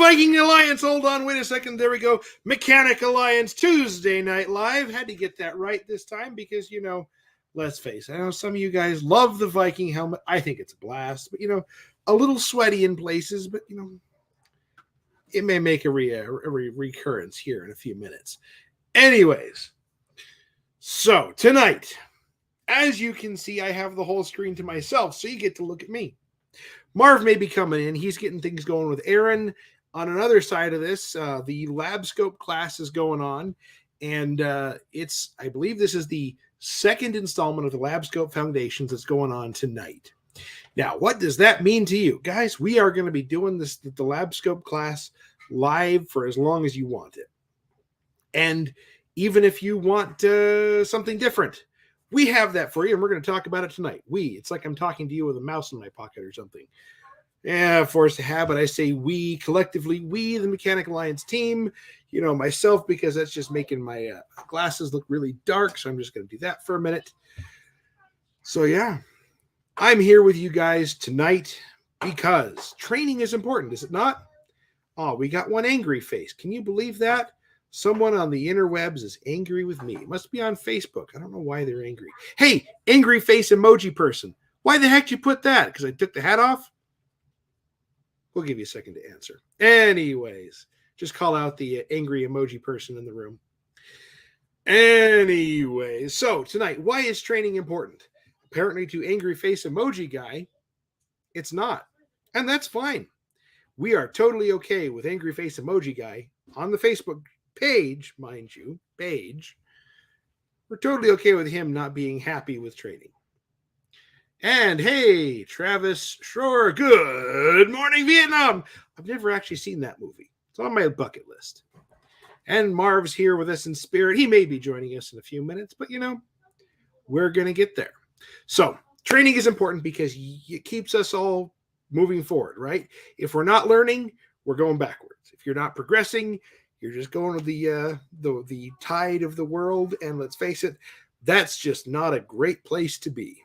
Viking Alliance. Hold on, wait a second. There we go. Mechanic Alliance Tuesday Night Live. Had to get that right this time because, let's face it. I know some of you guys love the Viking helmet. I think it's a blast, but, a little sweaty in places, but, it may make a recurrence here in a few minutes. Anyways, so tonight, as you can see, I have the whole screen to myself, so you get to look at me. Marv may be coming in. He's getting things going with Aaron. On another side of this, the LabScope class is going on, and I believe this is the second installment of the LabScope Foundations that's going on tonight. Now, what does that mean to you? Guys, we are going to be doing the LabScope class live for as long as you want it. And even if you want something different, we have that for you, and we're going to talk about it tonight. It's like I'm talking to you with a mouse in my pocket or something. Yeah, force of habit, I say we, collectively, we, the Mechanic Alliance team, myself, because that's just making my glasses look really dark, so I'm just going to do that for a minute. So, yeah, I'm here with you guys tonight because training is important, is it not? Oh, we got one angry face. Can you believe that? Someone on the interwebs is angry with me. It must be on Facebook. I don't know why they're angry. Hey, angry face emoji person. Why the heck did you put that? Because I took the hat off? We'll give you a second to answer. Anyways, just call out the angry emoji person in the room. Anyways, so tonight, why is training important? Apparently to angry face emoji guy, it's not. And that's fine. We are totally okay with angry face emoji guy on the Facebook page, mind you, We're totally okay with him not being happy with training. And hey, Travis Shore, good morning, Vietnam. I've never actually seen that movie. It's on my bucket list. And Marv's here with us in spirit. He may be joining us in a few minutes, but we're going to get there. So training is important because it keeps us all moving forward, right? If we're not learning, we're going backwards. If you're not progressing, you're just going with the tide of the world. And let's face it, that's just not a great place to be.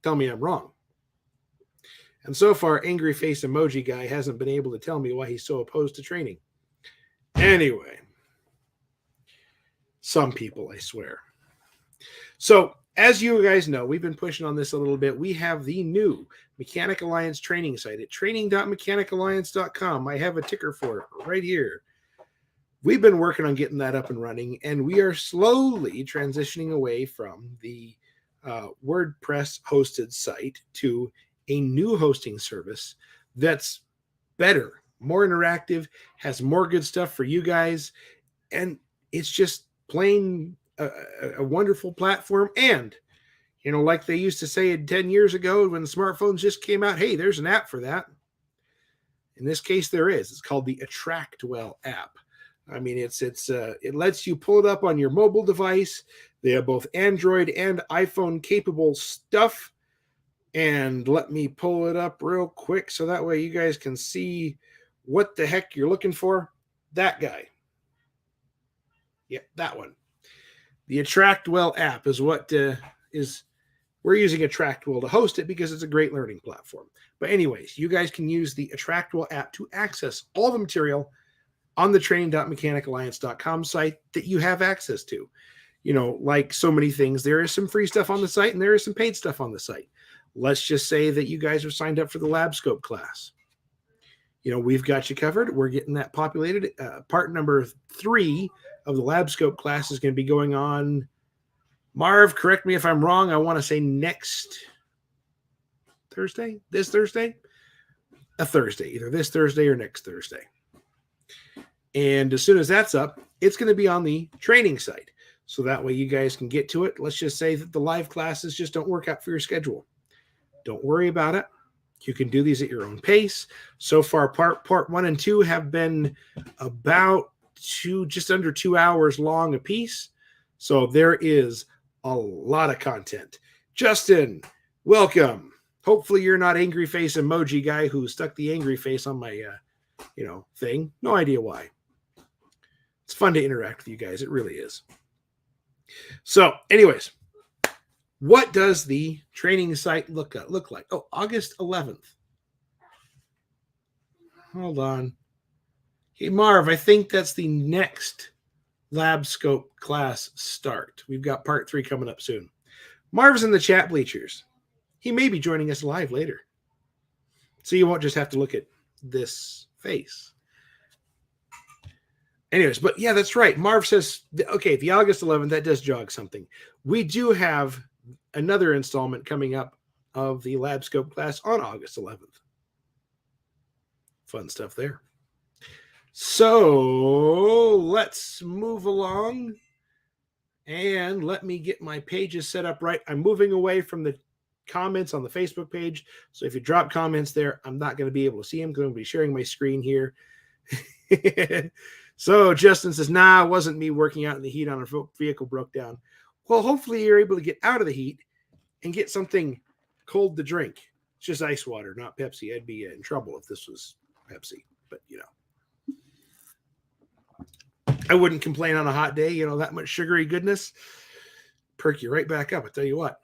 Tell me I'm wrong. And so far, angry face emoji guy hasn't been able to tell me why he's so opposed to training. Anyway, some people, I swear. So, as you guys know, we've been pushing on this a little bit. We have the new Mechanic Alliance training site at training.mechanicalliance.com. I have a ticker for it right here. We've been working on getting that up and running, and we are slowly transitioning away from the WordPress hosted site to a new hosting service that's better, more interactive, has more good stuff for you guys, and it's just plain a wonderful platform. And like they used to say 10 years ago when the smartphones just came out, hey, there's an app for that. In this case, there is. It's called the Attractwell app. I mean, it lets you pull it up on your mobile device. They have both Android and iPhone capable stuff. And let me pull it up real quick so that way you guys can see what the heck you're looking for. That guy. Yep, that one. The Attractwell app is what we're using Attractwell to host it because it's a great learning platform. But anyways, you guys can use the Attractwell app to access all the material on the training.mechanicalliance.com site that you have access to. Like so many things, there is some free stuff on the site and there is some paid stuff on the site. Let's just say that you guys have signed up for the LabScope class. We've got you covered. We're getting that populated. Part number 3 of the LabScope class is going to be going on. Marv, correct me if I'm wrong. I want to say next Thursday, this Thursday, a Thursday, either this Thursday or next Thursday. And as soon as that's up, it's going to be on the training site. So that way you guys can get to it. Let's just say that the live classes just don't work out for your schedule. Don't worry about it. You can do these at your own pace. So far, part 1 and 2 have been about just under 2 hours long a piece. So there is a lot of content. Justin, welcome. Hopefully you're not angry face emoji guy who stuck the angry face on my, thing. No idea why. It's fun to interact with you guys. It really is. So anyways, what does the training site look like? Oh, August 11th. hold on. Hey, Marv, I think that's the next lab scope class start. We've got part 3 coming up soon. Marv's in the chat bleachers. He may be joining us live later. So you won't just have to look at this face. Anyways, but yeah, that's right. Marv says, okay, the August 11th, that does jog something. We do have another installment coming up of the lab scope class on August 11th. Fun stuff there. So let's move along and let me get my pages set up right. I'm moving away from the comments on the Facebook page. So if you drop comments there, I'm not going to be able to see them. I'm going to be sharing my screen here. So Justin says, nah, it wasn't me working out in the heat on a vehicle broke down. Well, hopefully you're able to get out of the heat and get something cold to drink. It's just ice water, not Pepsi. I'd be in trouble if this was Pepsi, but you know. I wouldn't complain on a hot day, you know, that much sugary goodness. Perk you right back up, I tell you what.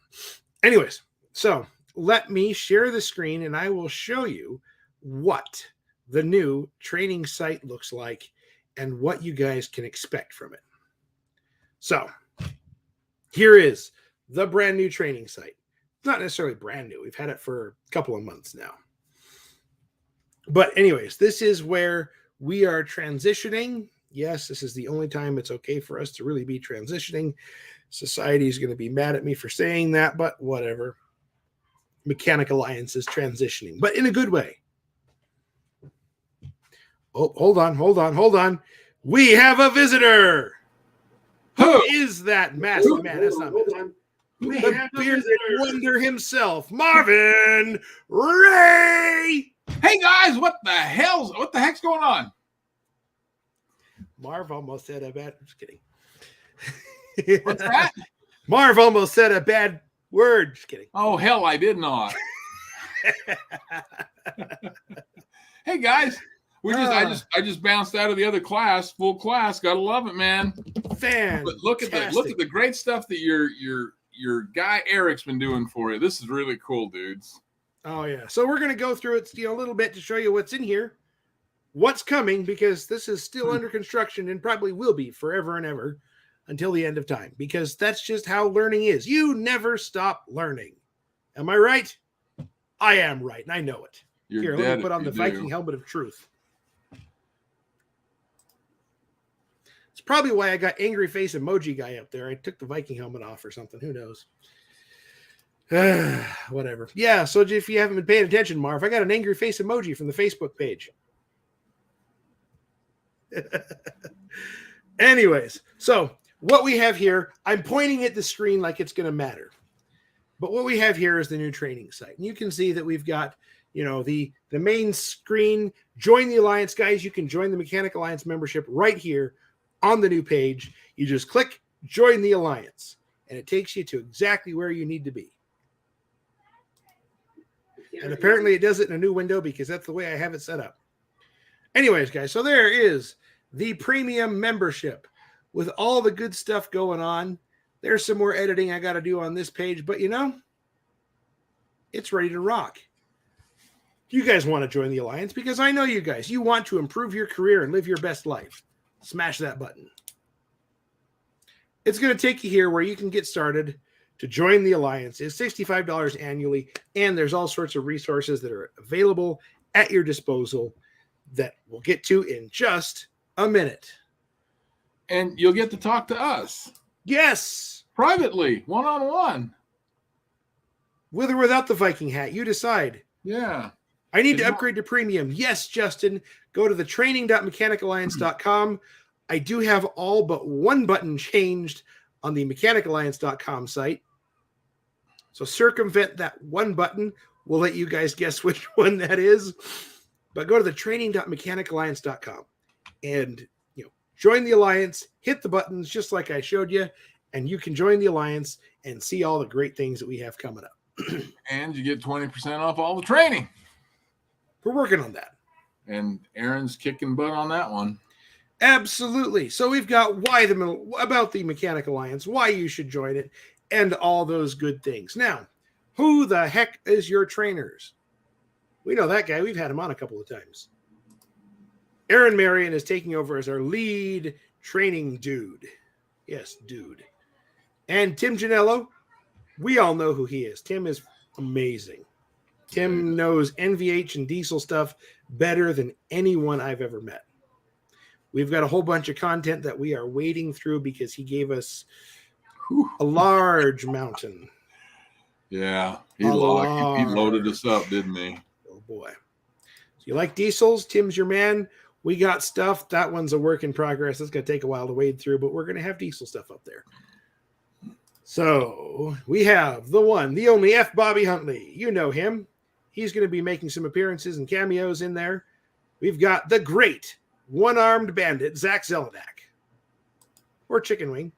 Anyways, so let me share the screen and I will show you what the new training site looks like and what you guys can expect from it. So here is the brand new training site. It's not necessarily brand new. We've had it for a couple of months now. But anyways, this is where we are transitioning. Yes, this is the only time it's okay for us to really be transitioning. Society is going to be mad at me for saying that, but whatever. Mechanic Alliance is transitioning, but in a good way. Oh, hold on. We have a visitor. Who is that masked man? That's not masked. The bearded wonder himself, Marvin Ray. Hey guys, what the heck's going on? Marv almost said a bad. Just kidding. What's that? Marv almost said a bad word. Just kidding. Oh hell, I did not. Hey guys, I just bounced out of the other class, full class. Gotta love it, man. Fan. Look at the great stuff that your guy Eric's been doing for you. This is really cool, dudes. Oh yeah. So we're gonna go through it, a little bit to show you what's in here, what's coming, because this is still under construction and probably will be forever and ever until the end of time, because that's just how learning is. You never stop learning. Am I right? I am right, and I know it. Here, let me put on the Viking helmet of truth. It's probably why I got angry face emoji guy up there. I took the Viking helmet off or something. Who knows? Whatever. Yeah, so if you haven't been paying attention, Marv, I got an angry face emoji from the Facebook page. Anyways, so what we have here, I'm pointing at the screen like it's going to matter. But what we have here is the new training site. And you can see that we've got, you know, the main screen. Join the Alliance, guys. You can join the Mechanic Alliance membership right here on the new page. You just click Join the Alliance, and it takes you to exactly where you need to be. And apparently it does it in a new window because that's the way I have it set up. Anyways, guys, so there is the premium membership with all the good stuff going on. There's some more editing I got to do on this page, but you know, it's ready to rock. You guys want to join the Alliance because I know you guys. You want to improve your career and live your best life. Smash that button. It's going to take you here where you can get started to join the Alliance. It's $65 annually, and there's all sorts of resources that are available at your disposal that we'll get to in just a minute. And you'll get to talk to us. Yes. Privately, one-on-one. With or without the Viking hat, you decide. Yeah. I need to upgrade to premium. Yes, Justin. Go to the training.mechanicalliance.com. I do have all but one button changed on the mechanicalliance.com site. So circumvent that one button. We'll let you guys guess which one that is. But go to the training.mechanicalliance.com and join the Alliance, hit the buttons just like I showed you, and you can join the Alliance and see all the great things that we have coming up. And you get 20% off all the training. We're working on that. And Aaron's kicking butt on that one. Absolutely. So we've got about the Mechanic Alliance, why you should join it, and all those good things. Now, who the heck is your trainers? We know that guy. We've had him on a couple of times. Aaron Marion is taking over as our lead training dude. Yes, dude. And Tim Janello, we all know who he is. Tim is amazing. Tim knows NVH and diesel stuff better than anyone I've ever met. We've got a whole bunch of content that we are wading through because he gave us a large mountain. Yeah, he loaded us up, didn't he? Oh, boy. So you like diesels? Tim's your man. We got stuff. That one's a work in progress. It's going to take a while to wade through, but we're going to have diesel stuff up there. So we have the one, the only F. Bobby Huntley. You know him. He's going to be making some appearances and cameos in there. We've got the great one-armed bandit, Zach Zelenak. Or Chicken Wing.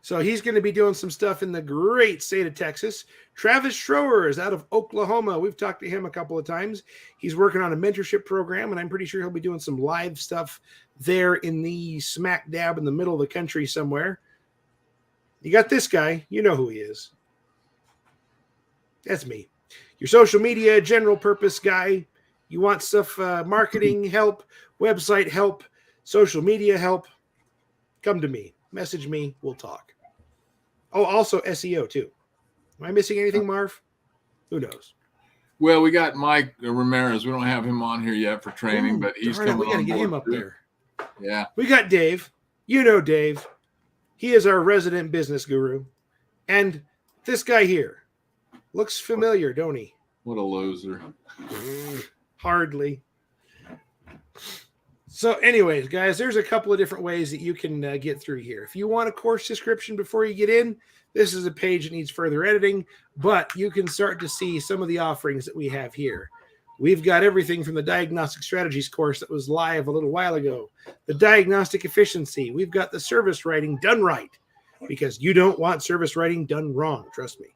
So he's going to be doing some stuff in the great state of Texas. Travis Schroer is out of Oklahoma. We've talked to him a couple of times. He's working on a mentorship program, and I'm pretty sure he'll be doing some live stuff there in the smack dab in the middle of the country somewhere. You got this guy. You know who he is. That's me. Your social media general purpose guy. You want stuff, marketing help, website help, social media help, come to me. Message me. We'll talk. Oh, also SEO too. Am I missing anything, Marv? Who knows? Well, we got Mike Ramirez. We don't have him on here yet for training, but he's coming on. We got to get him up there. Yeah. We got Dave. You know Dave. He is our resident business guru. And this guy here looks familiar, don't he? What a loser. Hardly. So anyways, guys, there's a couple of different ways that you can get through here. If you want a course description before you get in, this is a page that needs further editing, but you can start to see some of the offerings that we have here. We've got everything from the Diagnostic Strategies course that was live a little while ago, the Diagnostic Efficiency. We've got the Service Writing done right, because you don't want service writing done wrong. Trust me.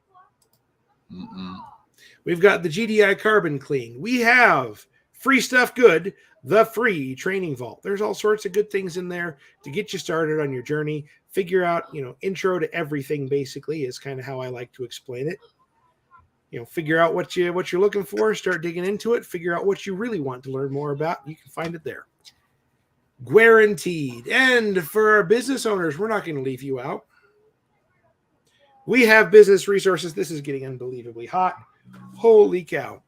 We've got the GDI Carbon Clean. We have Free Stuff Good, the free training vault. There's all sorts of good things in there to get you started on your journey. Figure out, intro to everything basically is kind of how I like to explain it. Figure out what you're looking for, start digging into it, figure out what you really want to learn more about. You can find it there. Guaranteed. And for our business owners, we're not going to leave you out. We have business resources. This is getting unbelievably hot. Holy cow.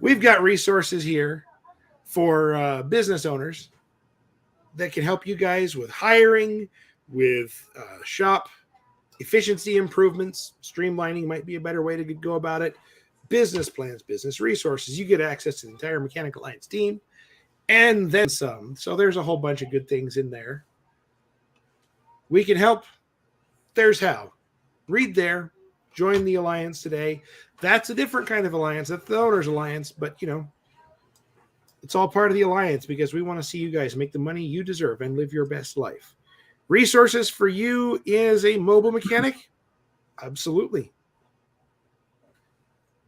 We've got resources here for business owners that can help you guys with hiring, with shop efficiency improvements. Streamlining might be a better way to go about it. Business plans, business resources. You get access to the entire Mechanic Alliance team and then some. So there's a whole bunch of good things in there. We can help. There's how. Read there. Join the Alliance today. That's a different kind of alliance. That's the Owners Alliance, but it's all part of the Alliance because we want to see you guys make the money you deserve and live your best life. Resources for you as a mobile mechanic? Absolutely.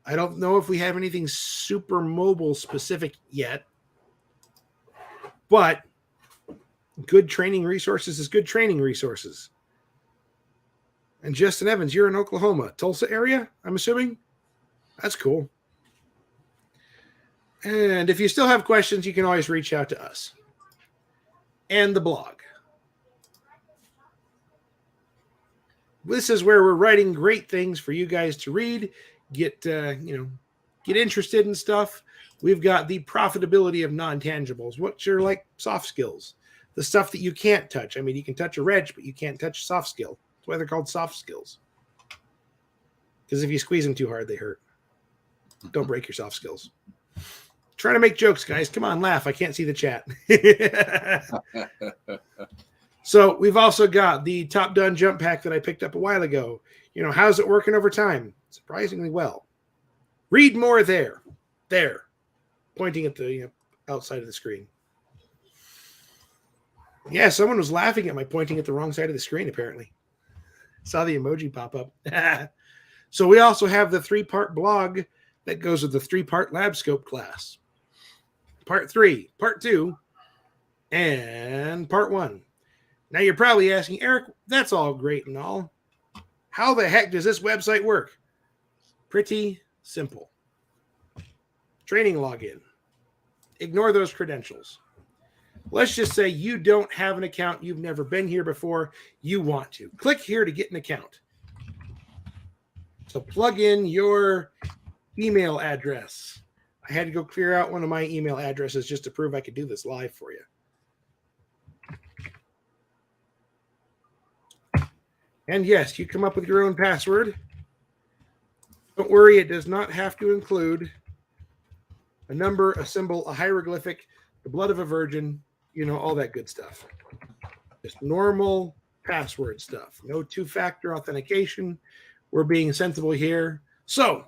I don't know if we have anything super mobile specific yet, but good training resources is good training resources. And Justin Evans, you're in Oklahoma, Tulsa area, I'm assuming? That's cool. And if you still have questions, you can always reach out to us. And the blog. This is where we're writing great things for you guys to read, get interested in stuff. We've got the profitability of non-tangibles, which are like soft skills, the stuff that you can't touch. I mean, you can touch a wrench, but you can't touch a soft skill. That's why they're called soft skills. Because if you squeeze them too hard, they hurt. Don't break your soft skills. Trying to make jokes, guys. Come on, laugh. I can't see the chat. So we've also got the Top Done jump pack that I picked up a while ago. How's it working over time? Surprisingly well. Read more there. There. Pointing at the outside of the screen. Yeah, someone was laughing at my pointing at the wrong side of the screen, apparently. Saw the emoji pop up. So we also have the 3-part blog that goes with the 3-part lab scope class. Part 3, Part 2, and Part 1. Now you're probably asking, Eric, that's all great and all. How the heck does this website work? Pretty simple. training login. Ignore those credentials. Let's just say you don't have an account. You've never been here before. You want to. Click here to get an account. So plug in your email address. I had to go clear out one of my email addresses just to prove I could do this live for you. And yes, you come up with your own password. Don't worry, it does not have to include a number, a symbol, a hieroglyphic, the blood of a virgin, all that good stuff. Just normal password stuff. No two-factor authentication. We're being sensible here. So,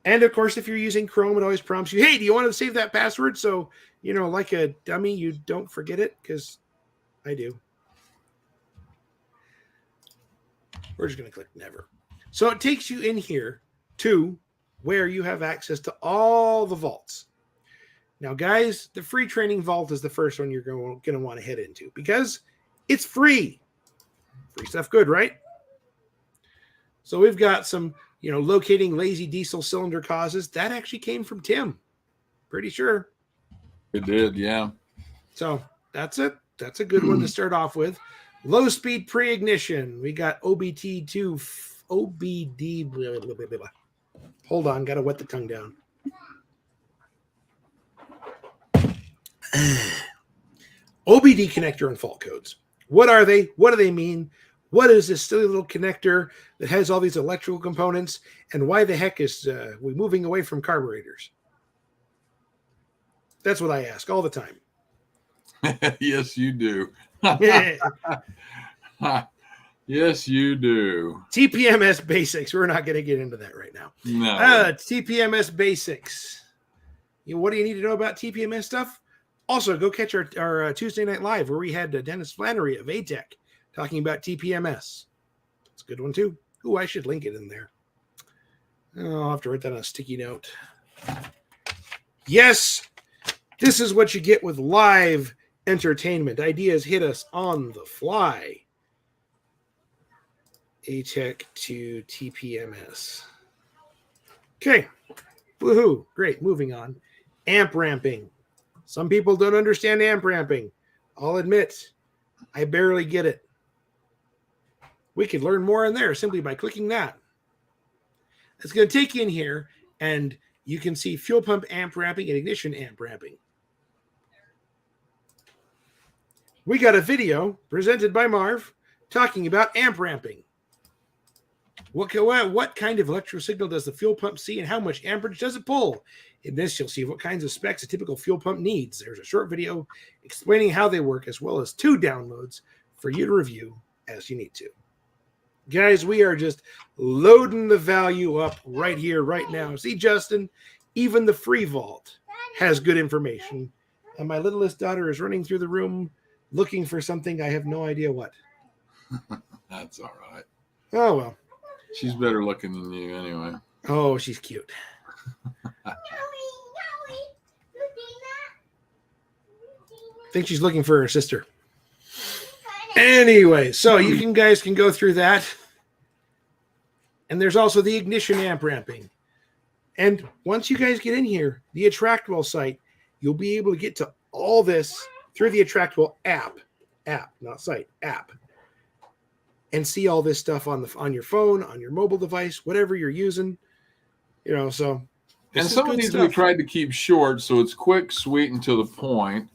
and of course, if you're using Chrome, it always prompts you, hey, do you want to save that password? So, like a dummy, you don't forget it, because I do. We're just going to click never. So it takes you in here to where you have access to all the vaults. Now, guys, the free training vault is the first one you're going to want to head into because it's free. Free stuff good, right? So we've got some, locating lazy diesel cylinder causes. That actually came from Tim. Pretty sure. It did, yeah. So that's it. That's a good one to start off with. Low speed pre-ignition. We got OBD2, OBD. Blah, blah, blah, blah. Hold on, got to wet the tongue down. OBD connector and fault codes. What are they? What do they mean? What is this silly little connector that has all these electrical components? And why the heck is we moving away from carburetors? That's what I ask all the time. Yes, you do. Yes, you do. TPMS basics. We're not going to get into that right now. No. TPMS basics. What do you need to know about TPMS stuff? Also, go catch our Tuesday Night Live where we had Dennis Flannery of ATEC talking about TPMS. It's a good one, too. Ooh, I should link it in there. I'll have to write that on a sticky note. Yes, this is what you get with live entertainment. Ideas hit us on the fly. ATEC to TPMS. Okay. Woohoo. Great. Moving on. Amp ramping. Some people don't understand amp ramping. I'll admit, I barely get it. We could learn more in there simply by clicking that. It's going to take you in here, and you can see fuel pump amp ramping and ignition amp ramping. We got a video presented by Marv talking about amp ramping. What kind of electrical signal does the fuel pump see and how much amperage does it pull? In this, you'll see what kinds of specs a typical fuel pump needs. There's a short video explaining how they work, as well as 2 downloads for you to review as you need to. Guys, we are just loading the value up right here, right now. See, Justin, even the free vault has good information. And my littlest daughter is running through the room looking for something. I have no idea what. That's all right. Oh, well. She's better looking than you anyway. Oh, she's cute. I think she's looking for her sister. Anyway, so you guys can go through that. And there's also the ignition amp ramping. And once you guys get in here, the Attractwell site, you'll be able to get to all this through the Attractwell app, not site, app. And see all this stuff on your phone, on your mobile device, whatever you're using, so. And some of these we tried to keep short, so it's quick, sweet, and to the point.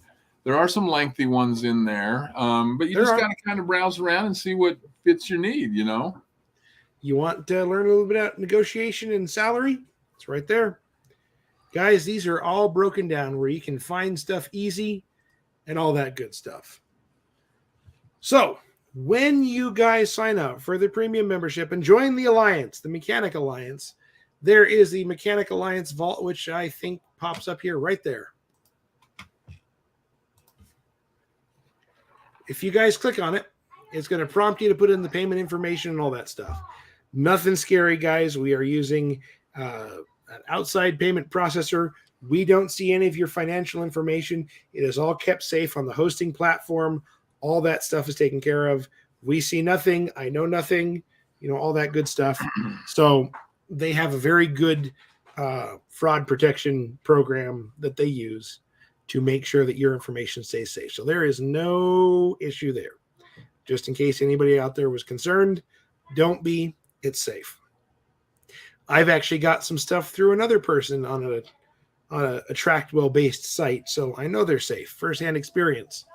There are some lengthy ones in there, but you just got to kind of browse around and see what fits your need, You want to learn a little bit about negotiation and salary? It's right there. Guys, these are all broken down where you can find stuff easy and all that good stuff. So, when you guys sign up for the premium membership and join the Alliance, the Mechanic Alliance, there is the Mechanic Alliance Vault, which I think pops up here right there. If you guys click on it, it's going to prompt you to put in the payment information and all that stuff. Nothing scary, guys. We are using an outside payment processor. We don't see any of your financial information. It is all kept safe on the hosting platform. All that stuff is taken care of. We see nothing. I know nothing. All that good stuff. So they have a very good fraud protection program that they use to make sure that your information stays safe. So there is no issue there. Just in case anybody out there was concerned, don't be. It's safe. I've actually got some stuff through another person on a Attractwell based site, so I know they're safe. Firsthand experience.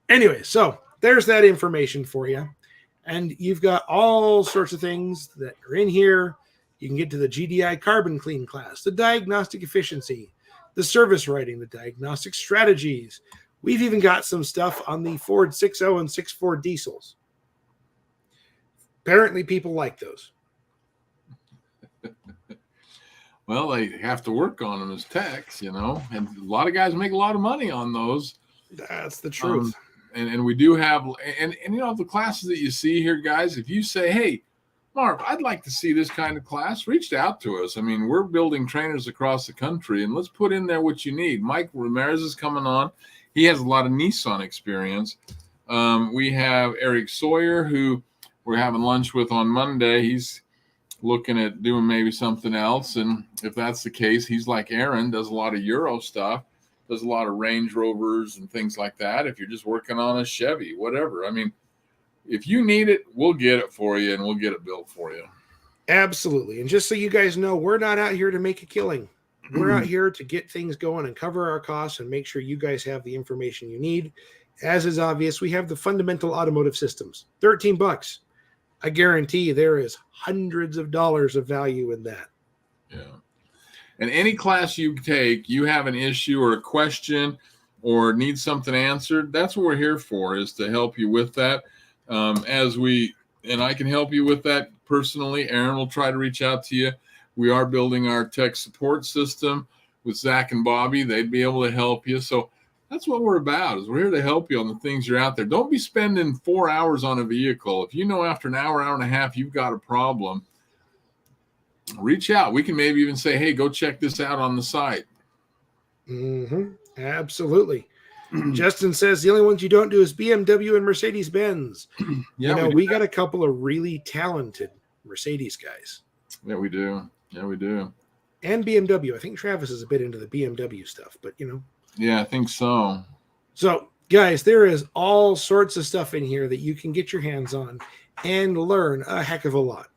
Anyway, so there's that information for you. And you've got all sorts of things that are in here. You can get to the GDI carbon clean class, the diagnostic efficiency, the service writing, the diagnostic strategies. We've even got some stuff on the Ford 60 and 64 diesels. Apparently people like those. Well, they have to work on them as techs, and a lot of guys make a lot of money on those. That's the truth. And we do have, and the classes that you see here, guys, if you say, hey, Marv, I'd like to see this kind of class, reach out to us. I mean, we're building trainers across the country, and let's put in there what you need. Mike Ramirez is coming on. He has a lot of Nissan experience. We have Eric Sawyer, who we're having lunch with on Monday. He's looking at doing maybe something else. And if that's the case, he's like Aaron, does a lot of Euro stuff, does a lot of Range Rovers and things like that. If you're just working on a Chevy, whatever. I mean, if you need it, we'll get it for you and we'll get it built for you. Absolutely. And just so you guys know, we're not out here to make a killing. We're out here to get things going and cover our costs and make sure you guys have the information you need. As is obvious, we have the fundamental automotive systems. $13. I guarantee there is hundreds of dollars of value in that. Yeah. And any class you take, you have an issue or a question or need something answered, that's what we're here for, is to help you with that. And I can help you with that personally. Aaron will try to reach out to you. We are building our tech support system with Zach and Bobby. They'd be able to help you. So that's what we're about, is we're here to help you on the things you're out there. Don't be spending 4 hours on a vehicle. If you know after an hour, hour and a half, you've got a problem, reach out. We can maybe even say, hey, go check this out on the site. Mm-hmm. Absolutely. Justin says the only ones you don't do is BMW and Mercedes-Benz. Yeah, we got a couple of really talented Mercedes guys. Yeah, we do. Yeah, we do. And BMW. I think Travis is a bit into the BMW stuff, but Yeah, I think so. So, guys, there is all sorts of stuff in here that you can get your hands on and learn a heck of a lot.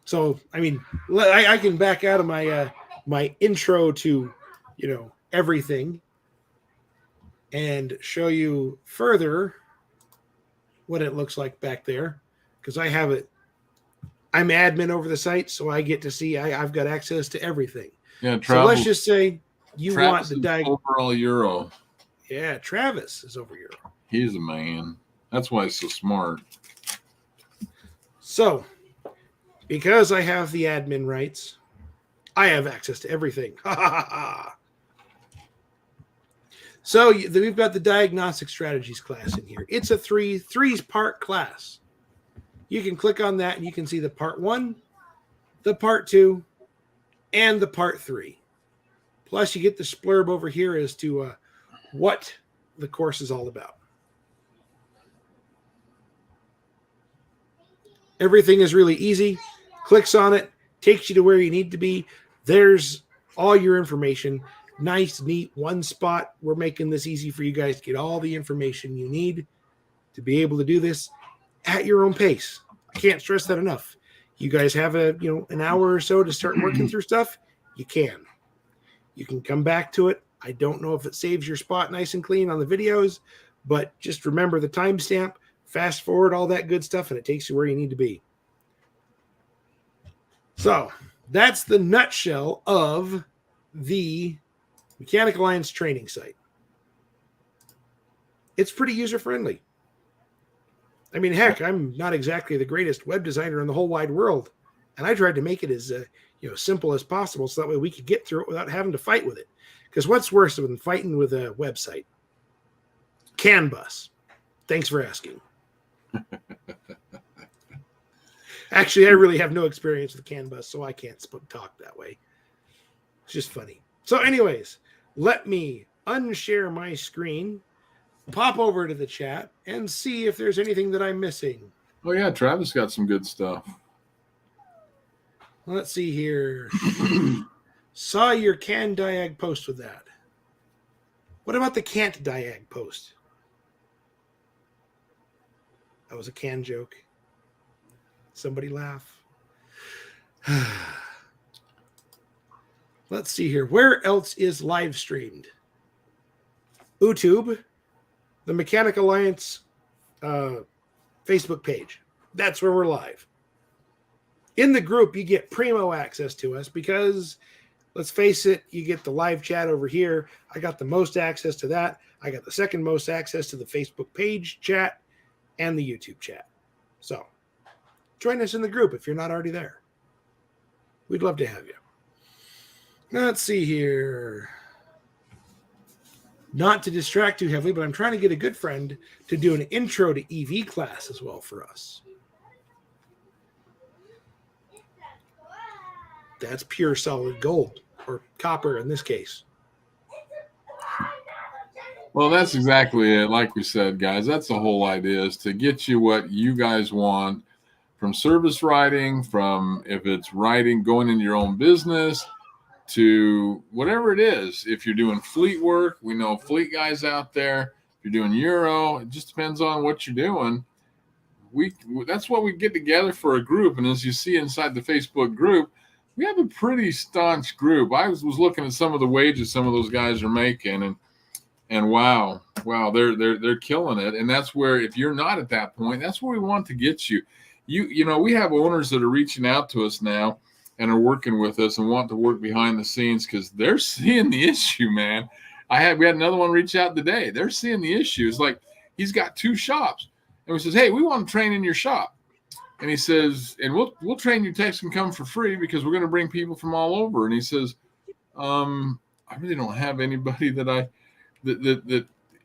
So, I mean, I can back out of my my intro to, everything and show you further what it looks like back there, because I have it. I'm admin over the site, so I get to see. I've got access to everything. Yeah, so let's just say you Travis want the overall Euro. Yeah, Travis is over Euro. He's a man. That's why he's so smart. So, because I have the admin rights, I have access to everything. Ha ha ha. So we've got the diagnostic strategies class in here. It's a three-part class. You can click on that and you can see the part 1, the part 2, and the part 3. Plus, you get the splurb over here as to what the course is all about. Everything is really easy. Clicks on it, takes you to where you need to be. There's all your information. Nice, neat, one spot. We're making this easy for you guys to get all the information you need to be able to do this at your own pace. I can't stress that enough. You guys have an hour or so to start working through stuff. You can. You can come back to it. I don't know if it saves your spot nice and clean on the videos, but just remember the timestamp, fast forward, all that good stuff, and it takes you where you need to be. So that's the nutshell of the Mechanic Alliance training site. It's pretty user-friendly. I mean, heck, I'm not exactly the greatest web designer in the whole wide world, and I tried to make it as simple as possible so that way we could get through it without having to fight with it. Because what's worse than fighting with a website? CAN bus. Thanks for asking. Actually, I really have no experience with CAN bus, so I can't talk that way. It's just funny. So anyways, let me unshare my screen, pop over to the chat, and see if there's anything that I'm missing. Oh, yeah, Travis got some good stuff. Let's see here. Saw your can diag post with that. What about the can't diag post? That was a can joke. Somebody laugh. Let's see here. Where else is live streamed? YouTube, the Mechanic Alliance Facebook page. That's where we're live. In the group, you get primo access to us because, let's face it, you get the live chat over here. I got the most access to that. I got the second most access to the Facebook page chat and the YouTube chat. So join us in the group if you're not already there. We'd love to have you. Let's see here. Not to distract too heavily, but I'm trying to get a good friend to do an intro to EV class as well for us. That's pure solid gold, or copper in this case. Well, that's exactly it. Like we said, guys, that's the whole idea, is to get you what you guys want from service writing, from if it's writing, going into your own business, to whatever it is. If you're doing fleet work, we know fleet guys out there. If you're doing Euro, it just depends on what you're doing. That's what we get together for a group. And as you see inside the Facebook group, we have a pretty staunch group. I was looking at some of the wages some of those guys are making, and wow, they're killing it. And that's where, if you're not at that point, that's where we want to get you. You know, we have owners that are reaching out to us now and are working with us and want to work behind the scenes because they're seeing the issue, man. We had another one reach out today. They're seeing the issue. It's like he's got 2 shops, and he says, "Hey, we want to train in your shop." And he says, and we'll train you, techs can come for free because we're going to bring people from all over. And he says, I really don't have anybody that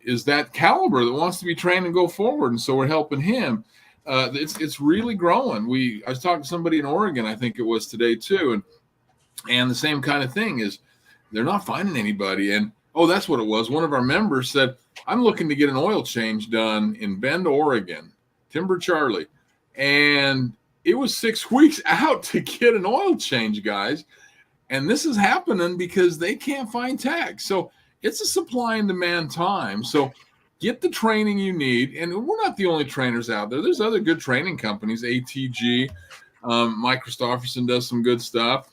is that caliber that wants to be trained and go forward. And so we're helping him. It's really growing. I was talking to somebody in Oregon, I think it was today too. And the same kind of thing is they're not finding anybody. And that's what it was. One of our members said, I'm looking to get an oil change done in Bend, Oregon, Timber Charlie. And it was 6 weeks out to get an oil change, guys. And this is happening because they can't find techs. So it's a supply and demand time. So get the training you need. And we're not the only trainers out there. There's other good training companies. ATG, Mike Christopherson does some good stuff.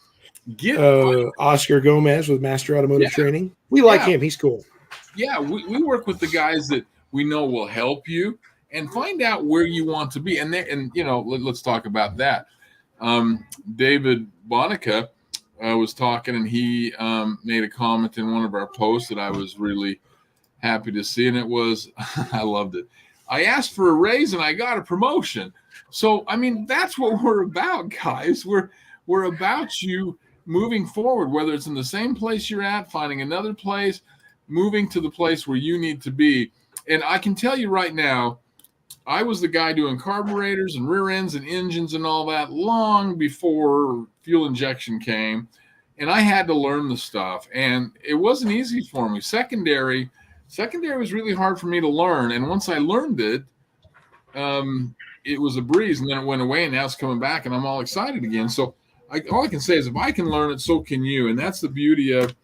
Oscar Gomez with Master Automotive Training. We like him. He's cool. Yeah, we work with the guys that we know will help you. And find out where you want to be. And let's talk about that. David Bonica was talking, and he made a comment in one of our posts that I was really happy to see. And it was, I loved it. I asked for a raise and I got a promotion. So, I mean, that's what we're about, guys. We're about you moving forward, whether it's in the same place you're at, finding another place, moving to the place where you need to be. And I can tell you right now, I was the guy doing carburetors and rear ends and engines and all that long before fuel injection came. And I had to learn the stuff. And it wasn't easy for me. Secondary was really hard for me to learn. And once I learned it, it was a breeze. And then it went away, and now it's coming back, and I'm all excited again. So all I can say is if I can learn it, so can you. And that's the beauty of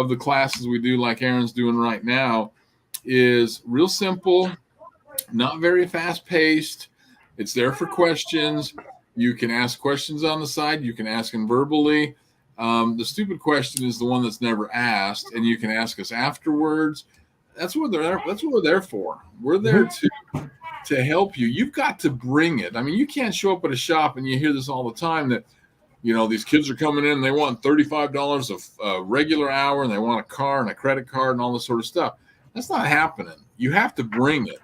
the classes we do, like Aaron's doing right now, is real simple. Not very fast-paced. It's there for questions. You can ask questions on the side. You can ask them verbally. The stupid question is the one that's never asked, and you can ask us afterwards. That's what we're there for. We're there to help you. You've got to bring it. I mean, you can't show up at a shop, and you hear this all the time that, these kids are coming in and they want $35 a regular hour, and they want a car and a credit card and all this sort of stuff. That's not happening. You have to bring it.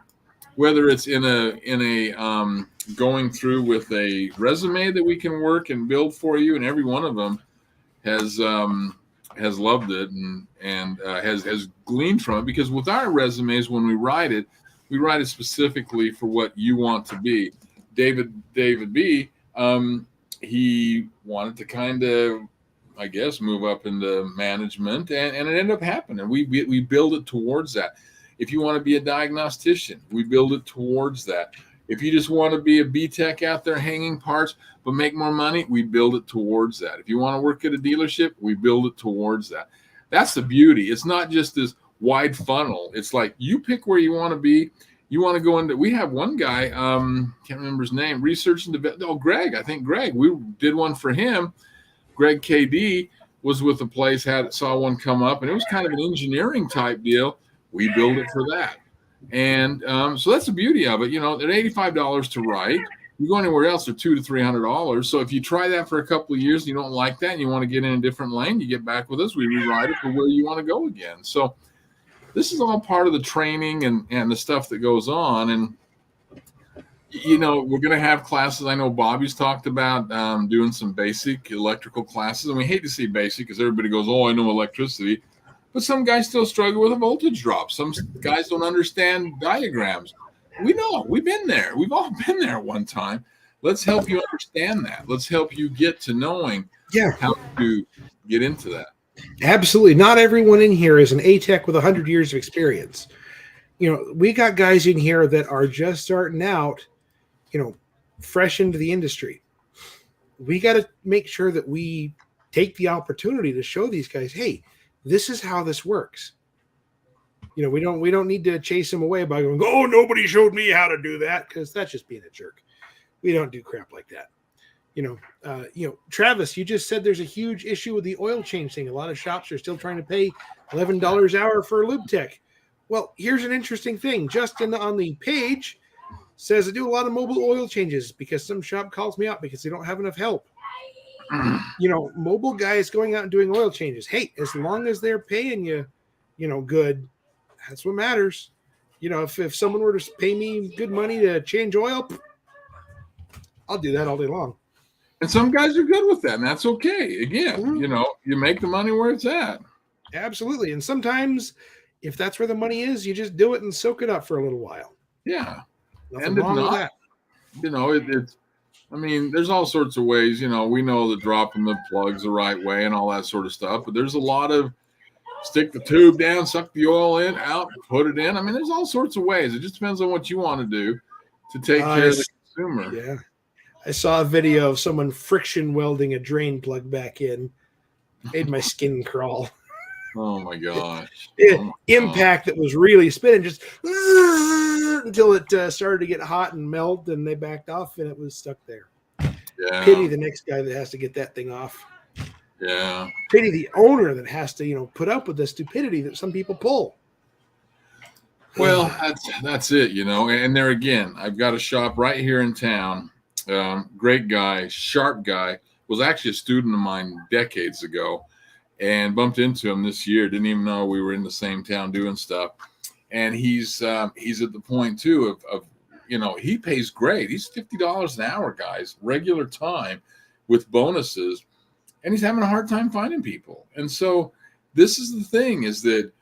Whether it's in a going through with a resume that we can work and build for you, and every one of them has loved it and has gleaned from it, because with our resumes, when we write it specifically for what you want to be. David B, he wanted to kind of, I guess, move up into management, and it ended up happening. We build it towards that. If you want to be a diagnostician, we build it towards that. If you just want to be a B-Tech out there hanging parts, but make more money, we build it towards that. If you want to work at a dealership, we build it towards that. That's the beauty. It's not just this wide funnel. It's like you pick where you want to be. You want to go into, we have one guy, can't remember his name, research and development. Oh, Greg, I think Greg, we did one for him. Greg KD was with a place, saw one come up, and it was kind of an engineering type deal. We build it for that. And so that's the beauty of it. You know, at $85 to write, you go anywhere else, they're $200 to $300. So if you try that for a couple of years and you don't like that and you want to get in a different lane, you get back with us. We rewrite it for where you want to go again. So this is all part of the training and the stuff that goes on. And, you know, we're going to have classes. I know Bobby's talked about doing some basic electrical classes. And we hate to see basic because everybody goes, oh, I know electricity. But some guys still struggle with a voltage drop. Some guys don't understand diagrams. We know. We've been there. We've all been there at one time. Let's help you understand that. Let's help you get to knowing how to get into that. Absolutely. Not everyone in here is an A-Tech with 100 years of experience. You know, we got guys in here that are just starting out, you know, fresh into the industry. We got to make sure that we take the opportunity to show these guys, hey, this is how this works. You know, we don't need to chase them away by going, oh, nobody showed me how to do that, because that's just being a jerk. We don't do crap like that. You know, Travis, you just said there's a huge issue with the oil change thing. A lot of shops are still trying to pay $11 an hour for a lube tech. Well, here's an interesting thing. Justin on the page says I do a lot of mobile oil changes because some shop calls me out because they don't have enough help. You know, mobile guys going out and doing oil changes. Hey, as long as they're paying you, you know, good, that's what matters. You know, if someone were to pay me good money to change oil, I'll do that all day long. And some guys are good with that, and that's okay. Again, you know, you make the money where it's at. Absolutely. And sometimes if that's where the money is, you just do it and soak it up for a little while. Yeah. Nothing wrong with that. You know, it's, I mean, there's all sorts of ways, you know, we know that dropping the plugs the right way and all that sort of stuff, but there's a lot of stick the tube down, suck the oil in, out, put it in. I mean, there's all sorts of ways. It just depends on what you want to do to take care of the consumer. Yeah. I saw a video of someone friction welding a drain plug back in. Made my skin crawl. Oh my gosh. Impact that was really spinning just until it started to get hot and melt, and they backed off and it was stuck there. Yeah. Pity the next guy that has to get that thing off. Yeah. Pity the owner that has to, you know, put up with the stupidity that some people pull. Well, that's it, you know. And there again, I've got a shop right here in town. Great guy, sharp guy, was actually a student of mine decades ago, and bumped into him this year. Didn't even know we were in the same town doing stuff. And he's at the point too of you know, he pays great. He's $50 an hour, guys, regular time with bonuses, and he's having a hard time finding people. And so this is the thing, is that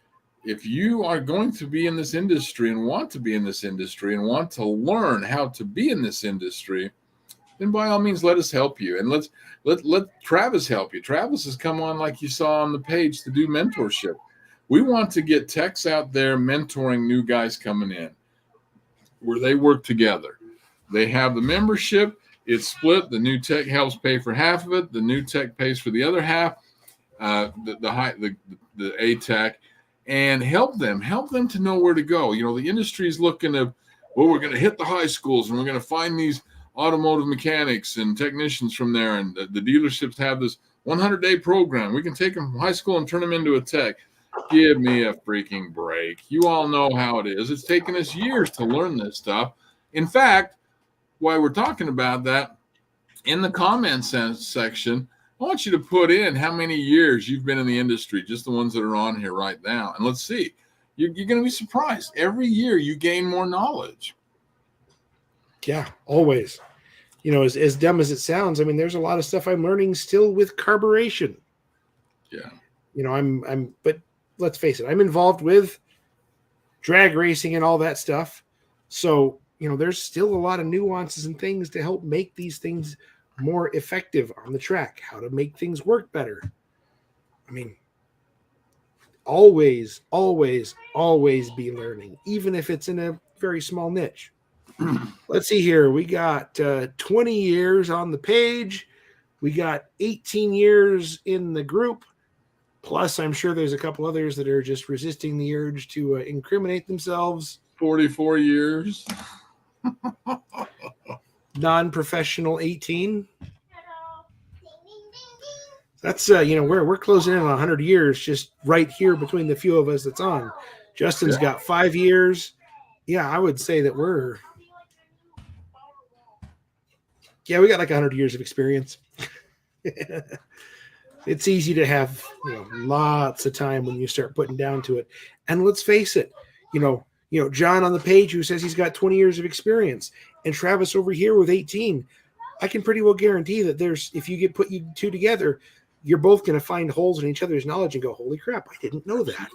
if you are going to be in this industry and want to be in this industry and want to learn how to be in this industry, then by all means, let us help you. And let Travis help you. Travis has come on, like you saw on the page, to do mentorship. We want to get techs out there mentoring new guys coming in, where they work together. They have the membership. It's split. The new tech helps pay for half of it. The new tech pays for the other half. The A tech, and help them to know where to go. You know, the industry is looking at, well, we're going to hit the high schools and we're going to find these automotive mechanics and technicians from there. And the dealerships have this 100-day program. We can take them from high school and turn them into a tech. Give me a freaking break. You all know how it is. It's taken us years to learn this stuff. In fact, while we're talking about that, in the comments section, I want you to put in how many years you've been in the industry, just the ones that are on here right now. And let's see. You're going to be surprised. Every year you gain more knowledge. Yeah, always. You know, as dumb as it sounds, I mean, there's a lot of stuff I'm learning still with carburation. Yeah. You know, but let's face it, I'm involved with drag racing and all that stuff. So, you know, there's still a lot of nuances and things to help make these things more effective on the track, how to make things work better. I mean, always be learning, even if it's in a very small niche. Let's see here. We got 20 years on the page. We got 18 years in the group. Plus, I'm sure there's a couple others that are just resisting the urge to incriminate themselves. 44 years. Non-professional 18. That's we're closing in on 100 years just right here between the few of us that's on. Justin's got 5 years. Yeah, I would say that we got like 100 years of experience. It's easy to have lots of time when you start putting down to it. And let's face it, John on the page who says he's got 20 years of experience, and Travis over here with 18. I can pretty well guarantee that if you put you two together, you're both going to find holes in each other's knowledge and go, holy crap, I didn't know that.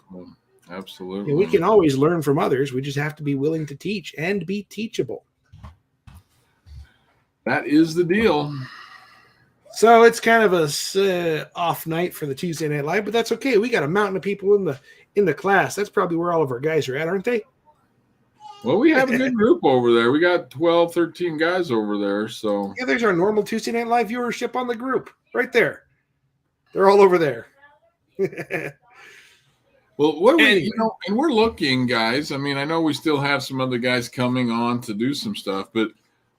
Absolutely. We can always learn from others. We just have to be willing to teach and be teachable. That is the deal. So it's kind of a off night for the Tuesday Night Live, but that's okay. We got a mountain of people in the class. That's probably where all of our guys are at, aren't they? Well, we have a good group over there. We got 12, 13 guys over there. So yeah, there's our normal Tuesday Night Live viewership on the group right there. They're all over there. Well, what do we, and we're looking, guys. I mean, I know we still have some other guys coming on to do some stuff, but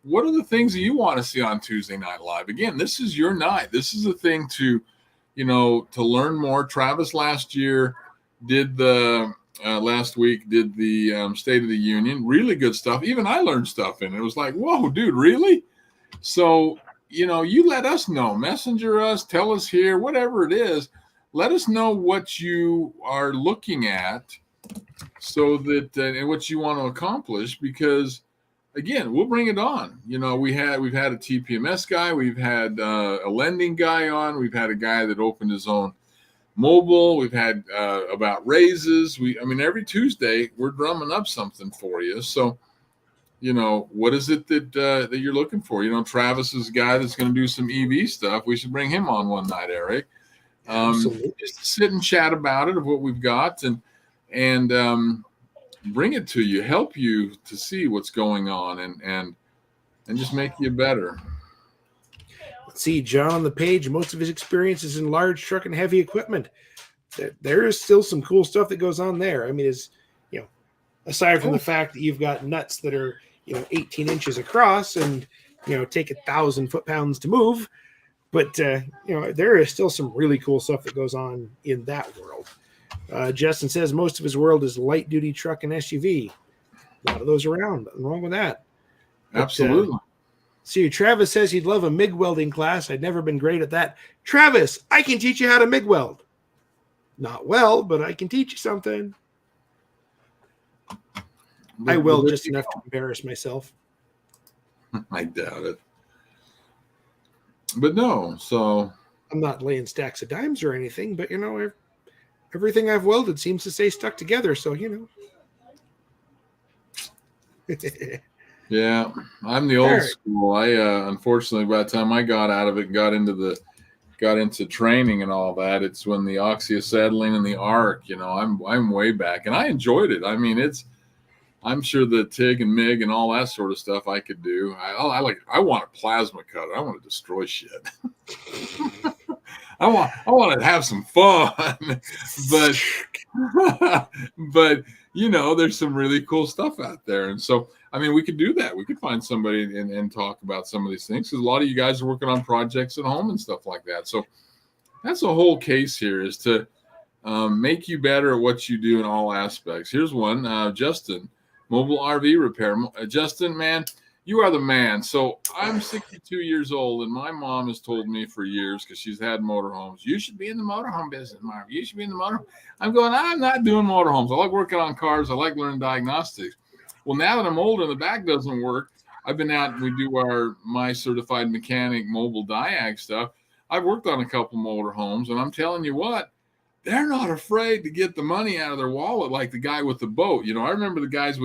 what are the things that you want to see on Tuesday Night Live? Again, this is your night. This is a thing to learn more. Travis last week did the State of the Union. Really good stuff. Even I learned stuff in it. It was like, whoa, dude, really? So, you let us know. Messenger us, tell us here, whatever it is. Let us know what you are looking at so that and what you want to accomplish, because again, we'll bring it on. We've had a TPMS guy, we've had a lending guy on, we've had a guy that opened his own mobile, we've had about raises. Every Tuesday we're drumming up something for you. So, what is it that you're looking for? Travis is a guy that's going to do some EV stuff. We should bring him on one night, Eric. Just sit and chat about it, of what we've got, and bring it to you, help you to see what's going on, and just make you better. Let's see, John on the page, most of his experience is in large truck and heavy equipment. There is still some cool stuff that goes on there. Aside from the fact that you've got nuts that are 18 inches across and take 1,000 foot-pounds to move, but there is still some really cool stuff that goes on in that world. Justin says most of his world is light-duty truck and SUV. A lot of those around. Nothing wrong with that. Absolutely. See, Travis says he'd love a MIG welding class. I'd never been great at that. Travis, I can teach you how to MIG weld. Not well, but I can teach you something. I will, just enough to embarrass myself. I doubt it. But no, so I'm not laying stacks of dimes or anything, but everything I've welded seems to stay stuck together. So yeah, I'm the old school. I unfortunately, by the time I got out of it and got into training and all that, it's when the oxyacetylene and the arc. I'm way back, and I enjoyed it. I'm sure the TIG and MIG and all that sort of stuff I could do. I want a plasma cutter. I want to destroy shit. I want to have some fun, but there's some really cool stuff out there. And so, we could do that. We could find somebody and talk about some of these things, because a lot of you guys are working on projects at home and stuff like that. So that's the whole case here, is to make you better at what you do in all aspects. Here's one, Justin. Mobile RV repair. Justin, man, you are the man. So I'm 62 years old, and my mom has told me for years, because she's had motorhomes, you should be in the motorhome business, Mark. You should be in the motorhome. I'm not doing motorhomes. I like working on cars. I like learning diagnostics. Well, now that I'm older and the back doesn't work, I've been out and we do my certified mechanic mobile diag stuff. I've worked on a couple motorhomes, and I'm telling you what, they're not afraid to get the money out of their wallet like the guy with the boat. I remember the guys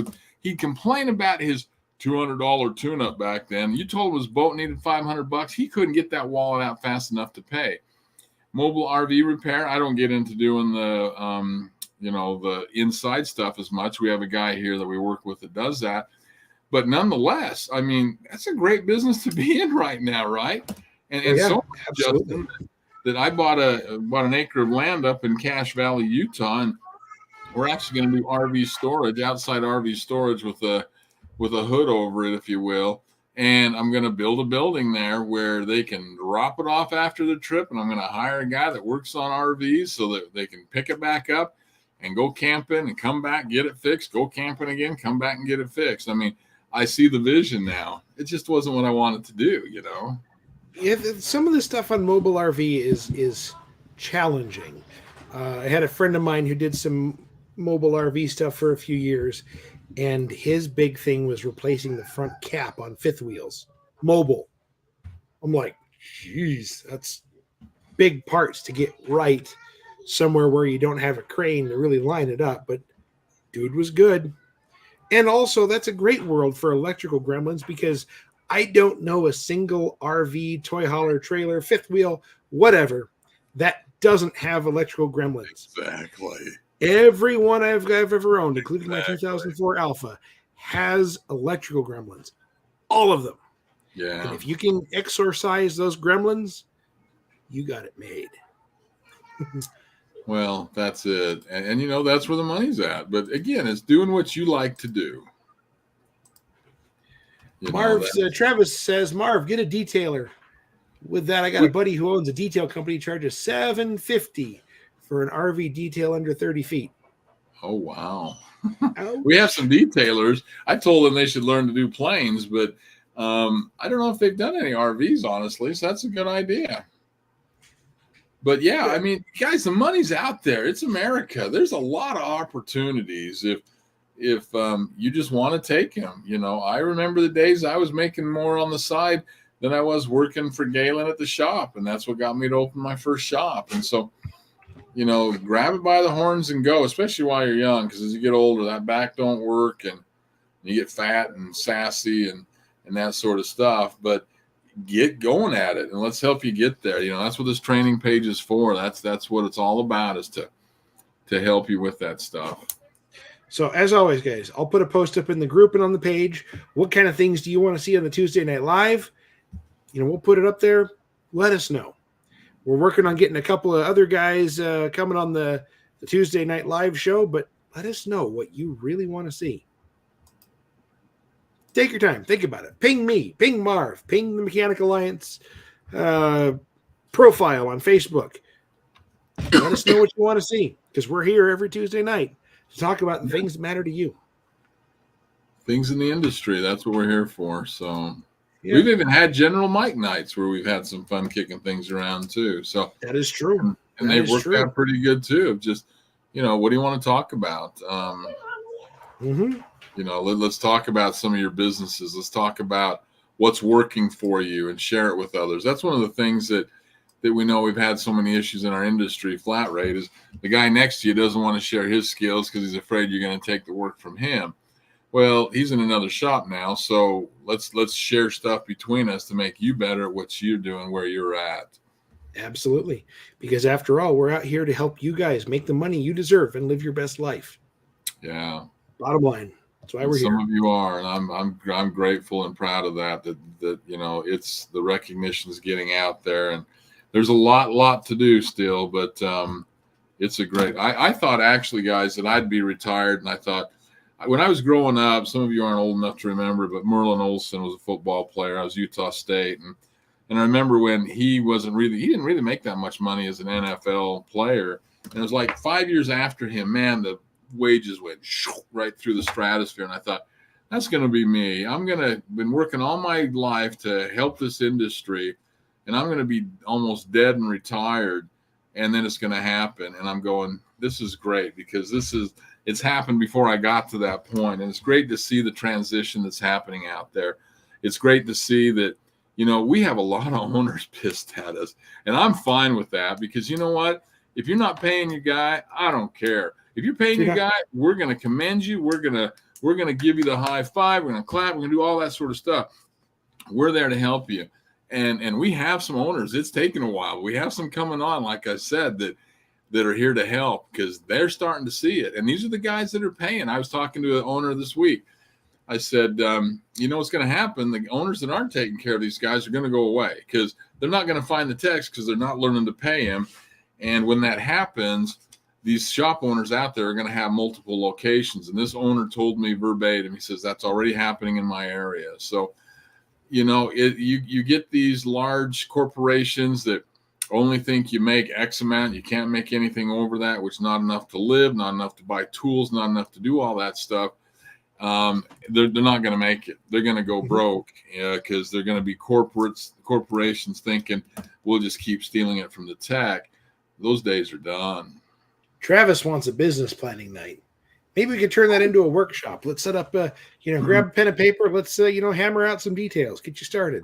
he'd complain about his $200 tune-up back then. You told him his boat needed $500. He couldn't get that wallet out fast enough to pay. Mobile RV repair, I don't get into doing the inside stuff as much. We have a guy here that we work with that does that. But nonetheless, I mean, that's a great business to be in right now, right? And yeah, so, absolutely. Justin, that I bought an acre of land up in Cache Valley, Utah, and we're actually going to do RV storage, outside RV storage with a hood over it, if you will. And I'm going to build a building there where they can drop it off after the trip, and I'm going to hire a guy that works on RVs so that they can pick it back up and go camping and come back, get it fixed, go camping again, come back and get it fixed. I mean, I see the vision now. It just wasn't what I wanted to do, you know. Yeah, some of the stuff on mobile RV is challenging. I had a friend of mine who did some mobile RV stuff for a few years, and his big thing was replacing the front cap on fifth wheels, mobile. I'm like, geez, that's big parts to get right somewhere where you don't have a crane to really line it up. But dude was good. And also, that's a great world for electrical gremlins because I don't know a single RV, toy hauler, trailer, fifth wheel, whatever, that doesn't have electrical gremlins. Exactly. Every one I've ever owned, including my 2004 Alpha, has electrical gremlins. All of them. Yeah. And if you can exorcise those gremlins, you got it made. Well, that's it. And, you know, that's where the money's at. But again, it's doing what you like to do. Travis says, Marv, get a detailer. With that, I got a buddy who owns a detail company, charges $750 for an RV detail under 30 feet. Oh, wow. We have some detailers. I told them they should learn to do planes, but I don't know if they've done any RVs, honestly. So that's a good idea. But yeah, I mean, guys, the money's out there. It's America. There's a lot of opportunities if you just want to take them. You know, I remember the days I was making more on the side than I was working for Galen at the shop, and that's what got me to open my first shop. And so, you know, grab it by the horns and go, especially while you're young, because as you get older, that back don't work, and you get fat and sassy and that sort of stuff. But get going at it, and let's help you get there. You know, that's what this training page is for. That's what it's all about, is to help you with that stuff. So as always, guys, I'll put a post up in the group and on the page. What kind of things do you want to see on the Tuesday Night Live? You know, we'll put it up there. Let us know. We're working on getting a couple of other guys coming on the Tuesday Night Live show, but let us know what you really want to see. Take your time. Think about it. Ping me. Ping Marv. Ping the Mechanic Alliance profile on Facebook. Let us know what you want to see, because we're here every Tuesday night to talk about the things that matter to you. Things in the industry. That's what we're here for. So we've even had General Mike nights where we've had some fun kicking things around too. So that is true. And they've worked out pretty good too. Just, you know, what do you want to talk about? You know, let's talk about some of your businesses. Let's talk about what's working for you and share it with others. That's one of the things that we know we've had so many issues in our industry, flat rate, is the guy next to you doesn't want to share his skills because he's afraid you're going to take the work from him. Well, he's in another shop now, so let's share stuff between us to make you better at what you're doing where you're at. Absolutely. Because after all, we're out here to help you guys make the money you deserve and live your best life. Yeah. Bottom line. That's why we're here. Some of you are, and I'm grateful and proud of that you know, it's the recognition is getting out there, and there's a lot to do still, but it's a great. I thought actually, guys, that I'd be retired, and I thought when I was growing up, some of you aren't old enough to remember, but Merlin Olsen was a football player. I was Utah State, and I remember when he didn't really make that much money as an NFL player, and it was like 5 years after him, man, the wages went right through the stratosphere, and I thought, that's going to be me. Been working all my life to help this industry, and I'm going to be almost dead and retired, and then it's going to happen. And I'm going, this is great, because it's happened before I got to that point. And it's great to see the transition that's happening out there. It's great to see that, you know, we have a lot of owners pissed at us, and I'm fine with that, because you know what? If you're not paying your guy, I don't care. If you're paying your guy, we're going to commend you. We're going to give you the high five. We're going to clap. We're going to do all that sort of stuff. We're there to help you. And we have some owners. It's taken a while. We have some coming on, like I said, that are here to help, because they're starting to see it. And these are the guys that are paying. I was talking to an owner this week. I said, you know what's going to happen? The owners that aren't taking care of these guys are going to go away because they're not going to find the techs because they're not learning to pay them. And when that happens, these shop owners out there are going to have multiple locations. And this owner told me verbatim, he says, that's already happening in my area. So, you know, you get these large corporations that only think you make X amount. You can't make anything over that, which is not enough to live, not enough to buy tools, not enough to do all that stuff. They're not going to make it. They're going to go broke because they're going to be corporations thinking we'll just keep stealing it from the tech. Those days are done. Travis wants a business planning night. Maybe we could turn that into a workshop. Let's set up, grab a pen and paper. Let's, hammer out some details. Get you started.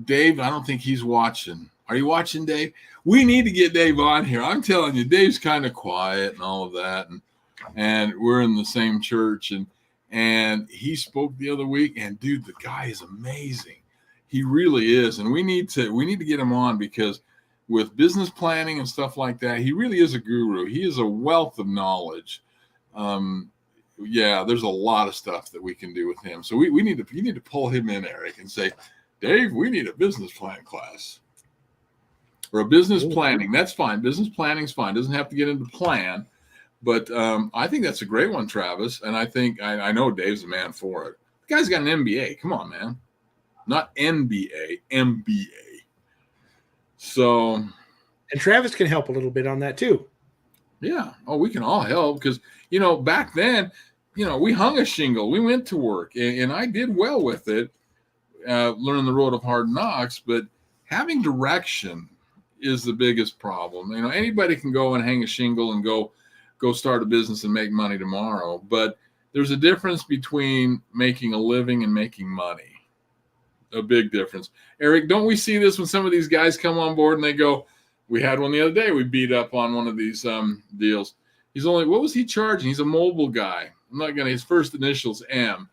Dave, I don't think he's watching. Are you watching, Dave? We need to get Dave on here. I'm telling you, Dave's kind of quiet and all of that. And we're in the same church. And he spoke the other week. And, dude, the guy is amazing. He really is. And we need to get him on because with business planning and stuff like that, he really is a guru. He is a wealth of knowledge. There's a lot of stuff that we can do with him. So you need to pull him in, Eric, and say, Dave, we need a business plan class or a business planning. That's fine. Business planning is fine. Doesn't have to get into plan, but I think that's a great one, Travis. And I think I know Dave's the man for it. The guy's got an MBA. Come on, man. Not NBA, MBA. So, and Travis can help a little bit on that too. Yeah. Oh, we can all help because, back then, we hung a shingle. We went to work and I did well with it, learning the road of hard knocks. But having direction is the biggest problem. Anybody can go and hang a shingle and go start a business and make money tomorrow. But there's a difference between making a living and making money. A big difference. Eric, don't we see this when some of these guys come on board and they go, we had one the other day. We beat up on one of these deals. What was he charging? He's a mobile guy. I'm not going to, his first initials M.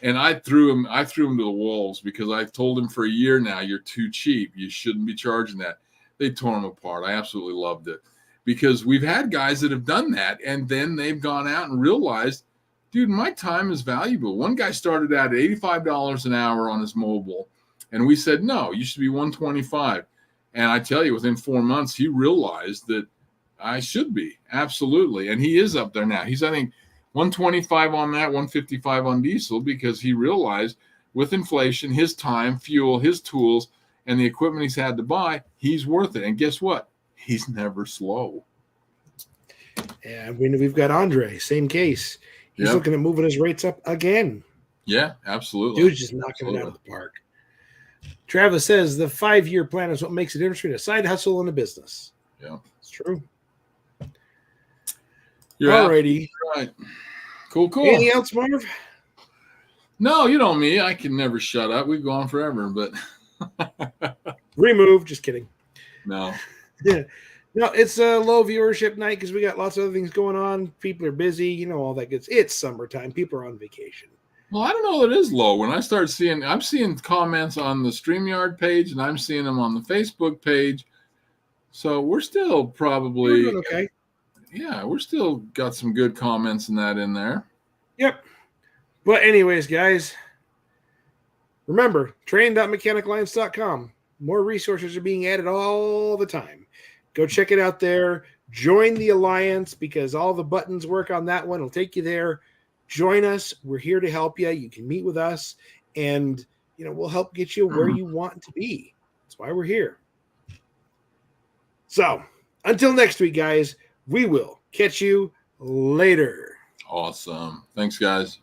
And I threw him to the wolves because I told him for a year now, you're too cheap. You shouldn't be charging that. They tore him apart. I absolutely loved it because we've had guys that have done that. And then they've gone out and realized, dude, my time is valuable. One guy started out at $85 an hour on his mobile. And we said, no, you should be $125. And I tell you, within 4 months, he realized that I should be. Absolutely. And he is up there now. He's, I think, 125 on that, 155 on diesel, because he realized with inflation, his time, fuel, his tools, and the equipment he's had to buy, he's worth it. And guess what? He's never slow. And we've got Andre, same case. He's looking at moving his rates up again. Yeah, absolutely. Dude's just knocking it out of the park. Travis says the 5-year plan is what makes a difference between a side hustle and a business. Yeah, it's true. You're alrighty. Right. Cool. Anything else, Marv? No, me. I can never shut up. We've gone forever, but remove. Just kidding. No. Yeah. No, it's a low viewership night because we got lots of other things going on. People are busy, all that good. It's summertime. People are on vacation. Well, I don't know that it is low. When I start seeing, I'm seeing comments on the StreamYard page, and I'm seeing them on the Facebook page. So we're still probably okay. Yeah, we're still got some good comments in there. Yep. But anyways, guys, remember, training.mechanicalliance.com. More resources are being added all the time. Go check it out there. Join the Alliance because all the buttons work on that one. It'll take you there. Join us. We're here to help you. You can meet with us, and we'll help get you where you want to be. That's why we're here. So, until next week, guys, we will catch you later. Awesome. Thanks, guys.